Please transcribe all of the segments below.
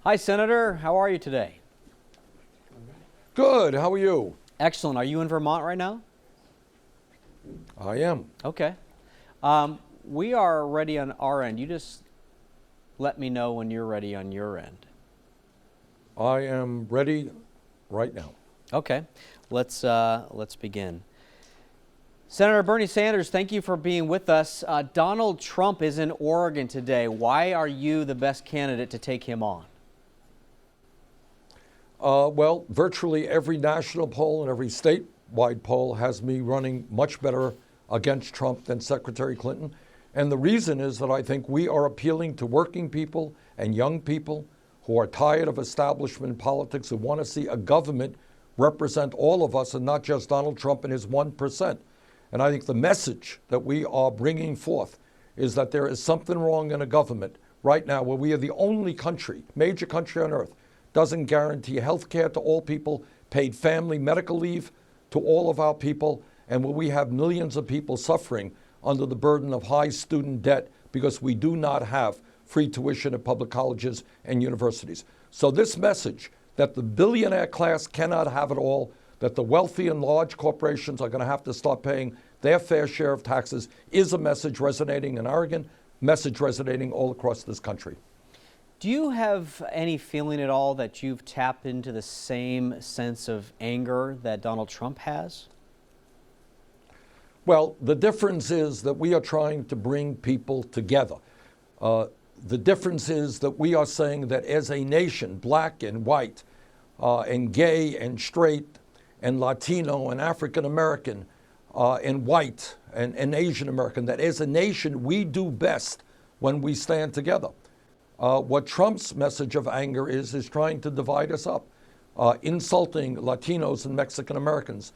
Hi, Senator. How are you today? Good. How are you? Excellent. Are you in Vermont right now? I am. Okay. We are ready on our end. You just let me know when you're ready on your end. I am ready right now. Okay. Let's begin. Senator Bernie Sanders, thank you for being with us. Donald Trump is in Oregon today. Why are you the best candidate to take him on? Well, virtually every national poll and every statewide poll has me running much better against Trump than Secretary Clinton. And the reason is that I think we are appealing to working people and young people who are tired of establishment politics, who want to see a government represent all of us and not just Donald Trump and his 1%. And I think the message that we are bringing forth is that there is something wrong in a government right now where we are the only country, major country on earth, doesn't guarantee health care to all people, paid family medical leave to all of our people, and where we have millions of people suffering under the burden of high student debt because we do not have free tuition at public colleges and universities. So this message that the billionaire class cannot have it all, that the wealthy and large corporations are going to have to start paying their fair share of taxes, is a message resonating in Oregon, message resonating all across this country. Do you have any feeling at all that you've tapped into the same sense of anger that Donald Trump has? Well, the difference is that we are trying to bring people together. The difference is that we are saying that as a nation, black and white, and gay and straight, and Latino and African American, and white and Asian American, that as a nation we do best when we stand together. What Trump's message of anger is trying to divide us up, insulting Latinos and Mexican Americans,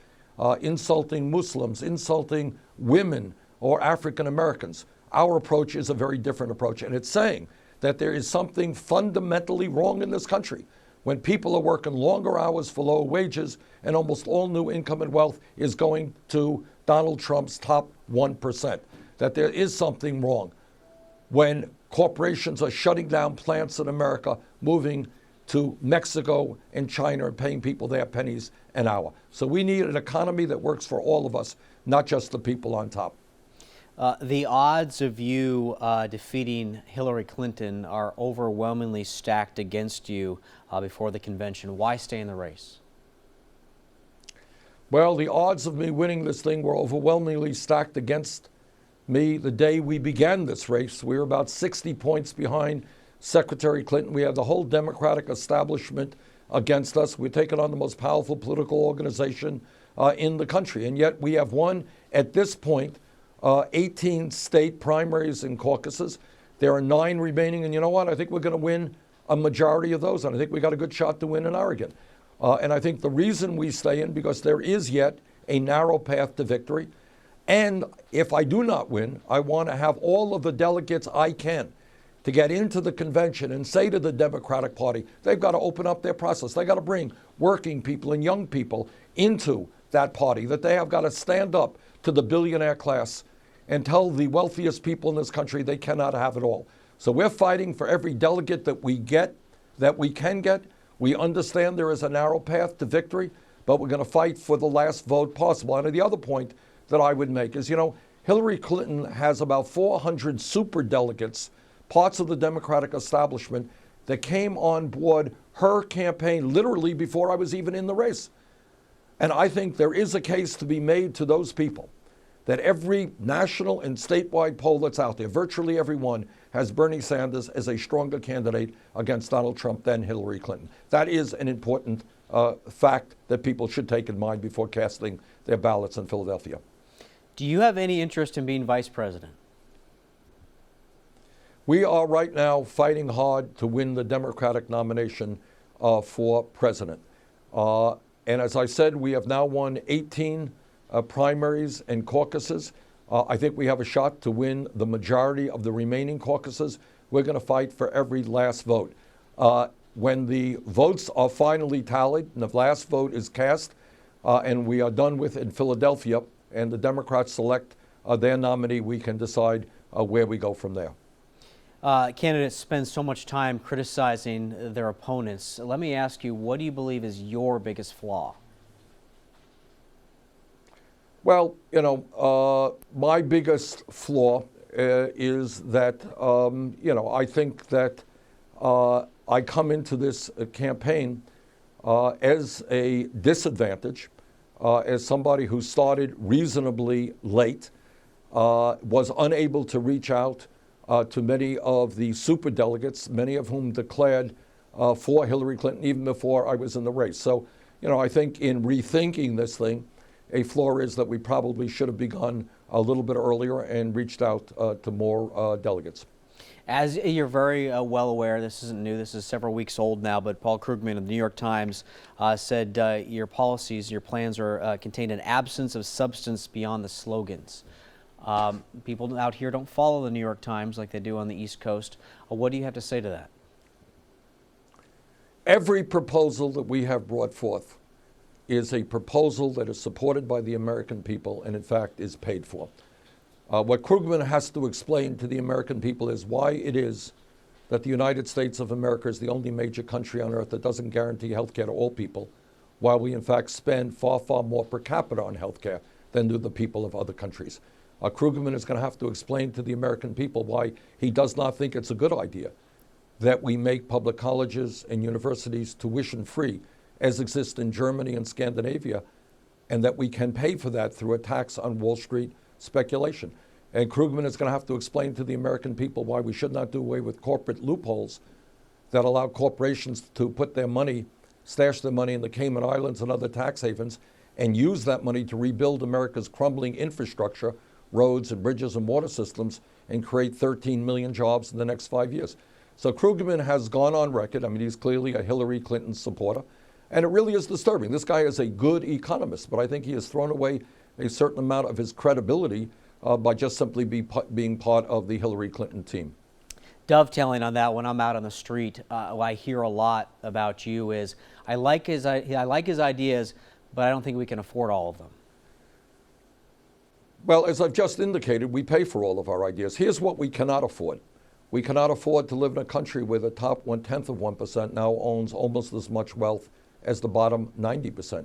insulting Muslims, insulting women or African Americans. Our approach is a very different approach, and it's saying that there is something fundamentally wrong in this country when people are working longer hours for lower wages and almost all new income and wealth is going to Donald Trump's top 1%, that there is something wrong when corporations are shutting down plants in America, moving to Mexico and China and paying people their pennies an hour. So we need an economy that works for all of us, not just the people on top. The odds of you defeating Hillary Clinton are overwhelmingly stacked against you before the convention. Why stay in the race? Well, the odds of me winning this thing were overwhelmingly stacked against me the day we began this race. We were about 60 points behind Secretary Clinton. We had the whole Democratic establishment against us. We're taking on the most powerful political organization in the country. And yet we have won, at this point, 18 state primaries and caucuses. There are 9 remaining. And you know what? I think we're going to win a majority of those. And I think we got a good shot to win in Oregon. And I think the reason we stay in, because there is yet a narrow path to victory. And if I do not win, I want to have all of the delegates I can to get into the convention and say to the Democratic Party, they've got to open up their process. They got to bring working people and young people into that party, that they have got to stand up to the billionaire class and tell the wealthiest people in this country they cannot have it all. So we're fighting for every delegate that we get, that we can get. We understand there is a narrow path to victory, but we're going to fight for the last vote possible. And the other point that I would make is, Hillary Clinton has about 400 super delegates, parts of the Democratic establishment, that came on board her campaign literally before I was even in the race. And I think there is a case to be made to those people that every national and statewide poll that's out there, virtually everyone, has Bernie Sanders as a stronger candidate against Donald Trump than Hillary Clinton. That is an important fact that people should take in mind before casting their ballots in Philadelphia. Do you have any interest in being vice president? We are right now fighting hard to win the Democratic nomination for president. And as I said, we have now won 18 primaries and caucuses. I think we have a shot to win the majority of the remaining caucuses. We're going to fight for every last vote. When the votes are finally tallied and the last vote is cast, and we are done with in Philadelphia, and the Democrats select their nominee, we can decide where we go from there. candidates spend so much time criticizing their opponents. Let me ask you, what do you believe is your biggest flaw? Well, my biggest flaw is that, I think that I come into this campaign as a disadvantage, as somebody who started reasonably late, was unable to reach out to many of the superdelegates, many of whom declared for Hillary Clinton even before I was in the race. So, I think in rethinking this thing, a flaw is that we probably should have begun a little bit earlier and reached out to more delegates. As you're very well aware, this isn't new, this is several weeks old now, but Paul Krugman of the New York Times said your policies, your plans are contain an absence of substance beyond the slogans. People out here don't follow the New York Times like they do on the East Coast. What do you have to say to that? Every proposal that we have brought forth is a proposal that is supported by the American people and, in fact, is paid for. What Krugman has to explain to the American people is why it is that the United States of America is the only major country on earth that doesn't guarantee health care to all people, while we, in fact, spend far, far more per capita on health care than do the people of other countries. Krugman is going to have to explain to the American people why he does not think it's a good idea that we make public colleges and universities tuition-free, as exists in Germany and Scandinavia, and that we can pay for that through a tax on Wall Street speculation. And Krugman is going to have to explain to the American people why we should not do away with corporate loopholes that allow corporations to put their money, stash their money in the Cayman Islands and other tax havens, and use that money to rebuild America's crumbling infrastructure, roads and bridges and water systems, and create 13 million jobs in the next 5 years. So Krugman has gone on record. I mean, he's clearly a Hillary Clinton supporter. And it really is disturbing. This guy is a good economist, but I think he has thrown away a certain amount of his credibility by just simply being part of the Hillary Clinton team. Dovetailing on that, when I'm out on the street, what I hear a lot about you is, I like his ideas, but I don't think we can afford all of them. Well, as I've just indicated, we pay for all of our ideas. Here's what we cannot afford. We cannot afford to live in a country where the top 0.1% now owns almost as much wealth as the bottom 90%.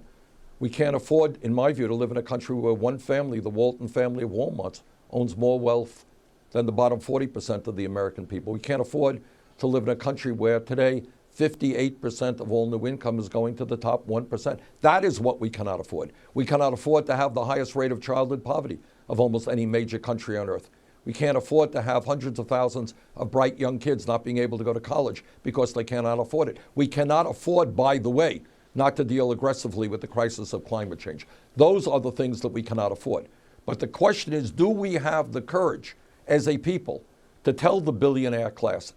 We can't afford, in my view, to live in a country where one family, the Walton family of Walmart's, owns more wealth than the bottom 40% of the American people. We can't afford to live in a country where today 58% of all new income is going to the top 1%. That is what we cannot afford. We cannot afford to have the highest rate of childhood poverty of almost any major country on earth. We can't afford to have hundreds of thousands of bright young kids not being able to go to college because they cannot afford it. We cannot afford, by the way, not to deal aggressively with the crisis of climate change. Those are the things that we cannot afford. But the question is, do we have the courage as a people to tell the billionaire class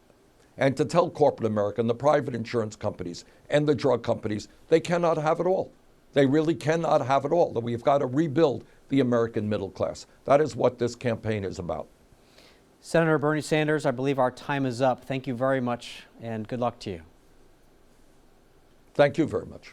and to tell corporate America and the private insurance companies and the drug companies they cannot have it all? They really cannot have it all, that we've got to rebuild the American middle class. That is what this campaign is about. Senator Bernie Sanders, I believe our time is up. Thank you very much, and good luck to you. Thank you very much.